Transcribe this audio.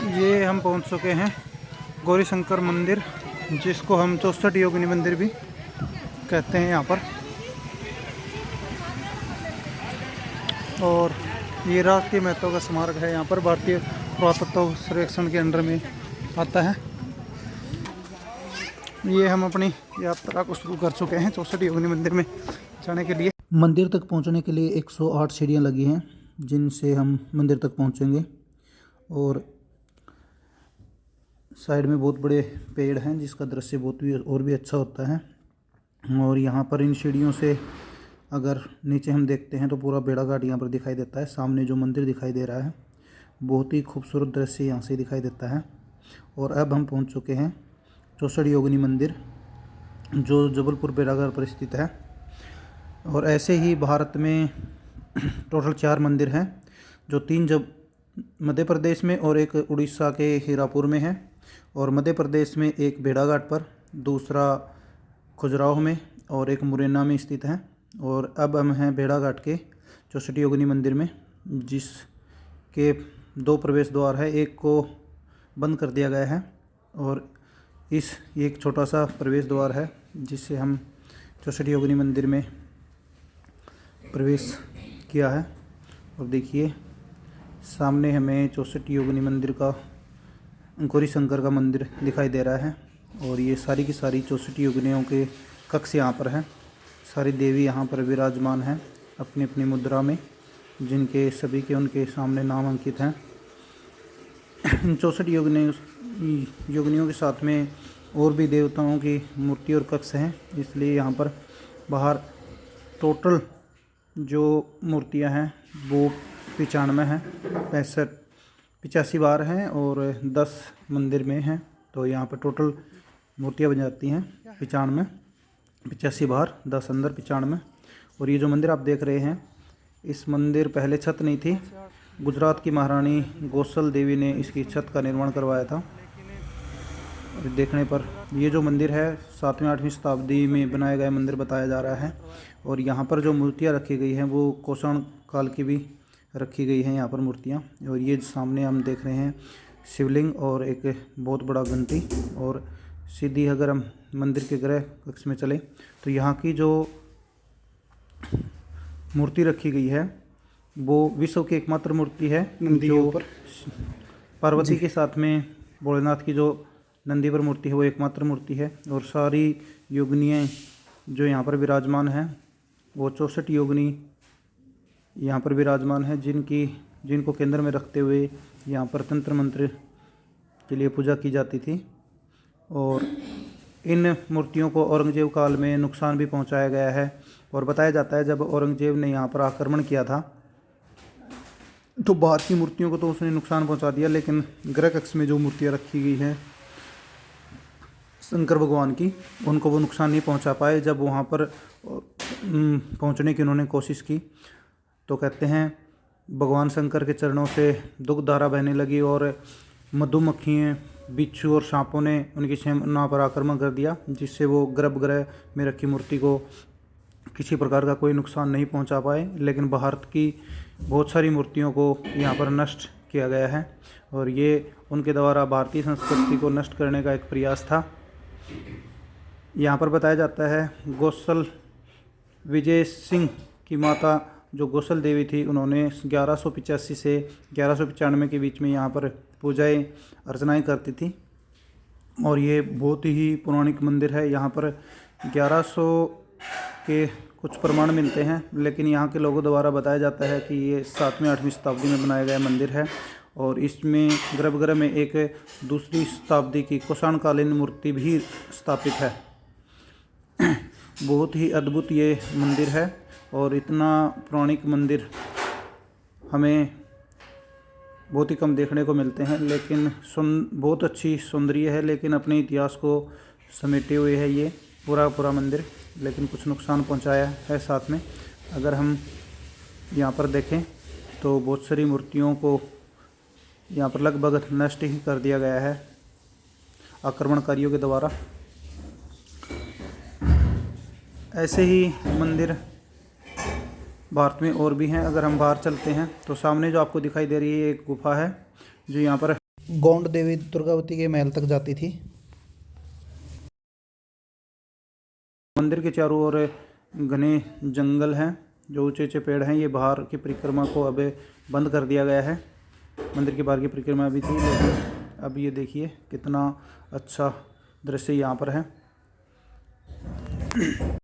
ये हम पहुंच चुके हैं गौरी शंकर मंदिर, जिसको हम 64 योगिनी मंदिर भी कहते हैं यहाँ पर। और ये राष्ट्रीय महत्व का स्मारक है, यहाँ पर भारतीय पुरातत्व सर्वेक्षण के अंडर में आता है। ये हम अपनी यात्रा को शुरू कर चुके हैं 64 योगिनी मंदिर में जाने के लिए। मंदिर तक पहुंचने के लिए 108 सीढ़ियाँ लगी हैं, जिनसे हम मंदिर तक पहुंचेंगे। और साइड में बहुत बड़े पेड़ हैं, जिसका दृश्य बहुत भी और भी अच्छा होता है। और यहाँ पर इन सीढ़ियों से अगर नीचे हम देखते हैं तो पूरा बेड़ाघाट यहाँ पर दिखाई देता है। सामने जो मंदिर दिखाई दे रहा है, बहुत ही खूबसूरत दृश्य यहाँ से दिखाई देता है। और अब हम पहुँच चुके हैं 64 योगिनी मंदिर, जो जबलपुर बेड़ाघाट पर स्थित है। और ऐसे ही भारत में टोटल 4 मंदिर हैं, जो 3 जब मध्य प्रदेश में और एक उड़ीसा के हीरापुर में है। और मध्य प्रदेश में एक भेड़ाघाट पर, दूसरा खजुराहो में और एक मुरैना में स्थित है। और अब हम हैं भेड़ाघाट के 64 योगिनी मंदिर में, जिसके 2 प्रवेश द्वार है, एक को बंद कर दिया गया है और इस एक छोटा सा प्रवेश द्वार है, जिससे हम 64 योगिनी मंदिर में प्रवेश किया है। और देखिए सामने हमें 64 योगिनी मंदिर का, गौरी शंकर का मंदिर दिखाई दे रहा है। और ये सारी की सारी 64 योगिनियों के कक्ष यहाँ पर हैं। सारी देवी यहाँ पर विराजमान हैं अपनी अपनी मुद्रा में, जिनके सभी के उनके सामने नाम अंकित हैं। इन 64 योगिनियों के साथ में और भी देवताओं की मूर्ति और कक्ष हैं, इसलिए यहाँ पर बाहर टोटल जो मूर्तियाँ हैं वो 95 हैं, 85 बार हैं और 10 मंदिर में हैं। तो यहाँ पर टोटल मूर्तियाँ बन जाती हैं 95, 85 बाहर, 10 अंदर, 95। और ये जो मंदिर आप देख रहे हैं, इस मंदिर पहले छत नहीं थी। गुजरात की महारानी गौसल देवी ने इसकी छत का निर्माण करवाया था। और देखने पर ये जो मंदिर है 7वीं 8वीं शताब्दी में बनाया गया मंदिर बताया जा रहा है। और यहाँ पर जो मूर्तियाँ रखी गई हैं वो कुषाण काल की भी रखी गई हैं यहाँ पर मूर्तियाँ। और ये सामने हम देख रहे हैं शिवलिंग और एक बहुत बड़ा घंटी। और सीधी अगर हम मंदिर के गृह कक्ष में चले तो यहाँ की जो मूर्ति रखी गई है वो विश्व की एकमात्र मूर्ति है, जो पार्वती के साथ में भोलेनाथ की जो नंदी पर मूर्ति है वो एकमात्र मूर्ति है। और सारी योगिनियाँ जो यहाँ पर विराजमान हैं वो 64 योगिनी यहाँ पर विराजमान है, जिनको केंद्र में रखते हुए यहाँ पर तंत्र मंत्र के लिए पूजा की जाती थी। और इन मूर्तियों को औरंगजेब काल में नुकसान भी पहुँचाया गया है। और बताया जाता है जब औरंगजेब ने यहाँ पर आक्रमण किया था तो बाहर की मूर्तियों को तो उसने नुकसान पहुँचा दिया, लेकिन गृह कक्ष में जो मूर्तियाँ रखी गई हैं शंकर भगवान की, उनको वो नुकसान नहीं पहुंचा पाए। जब वहां पर पहुंचने की उन्होंने कोशिश की तो कहते हैं भगवान शंकर के चरणों से दुख धारा बहने लगी और मधुमक्खियाँ, बिच्छू और सांपों ने उनकी सेना पर आक्रमण कर दिया, जिससे वो गर्भगृह में रखी मूर्ति को किसी प्रकार का कोई नुकसान नहीं पहुंचा पाए। लेकिन भारत की बहुत सारी मूर्तियों को यहाँ पर नष्ट किया गया है और ये उनके द्वारा भारतीय संस्कृति को नष्ट करने का एक प्रयास था। यहाँ पर बताया जाता है गौसल विजय सिंह की माता जो गौसल देवी थी, उन्होंने 1185 से 1195 के बीच में यहाँ पर पूजाएं अर्चनाएं करती थी। और ये बहुत ही पौराणिक मंदिर है। यहाँ पर 1100 के कुछ प्रमाण मिलते हैं, लेकिन यहाँ के लोगों द्वारा बताया जाता है कि ये 7वीं 8वीं शताब्दी में बनाया गया मंदिर है। और इसमें गर्भगृह में एक दूसरी शताब्दी की कुषाणकालीन मूर्ति भी स्थापित है। बहुत ही अद्भुत ये मंदिर है और इतना पौराणिक मंदिर हमें बहुत ही कम देखने को मिलते हैं, लेकिन बहुत अच्छी सौंदर्य है, लेकिन अपने इतिहास को समेटे हुए है ये पूरा मंदिर। लेकिन कुछ नुकसान पहुंचाया है साथ में। अगर हम यहाँ पर देखें तो बहुत सारी मूर्तियों को यहाँ पर लगभग नष्ट ही कर दिया गया है आक्रमणकारियों के द्वारा। ऐसे ही मंदिर भारत में और भी हैं। अगर हम बाहर चलते हैं तो सामने जो आपको दिखाई दे रही है एक गुफा है जो यहाँ पर गोंड देवी दुर्गावती के महल तक जाती थी। मंदिर के चारों ओर घने जंगल हैं, जो ऊंचे ऊंचे पेड़ हैं। ये बाहर की परिक्रमा को अब बंद कर दिया गया है। मंदिर के बाहर की परिक्रमा अभी थी, लेकिन अब ये देखिए कितना अच्छा दृश्य यहाँ पर है।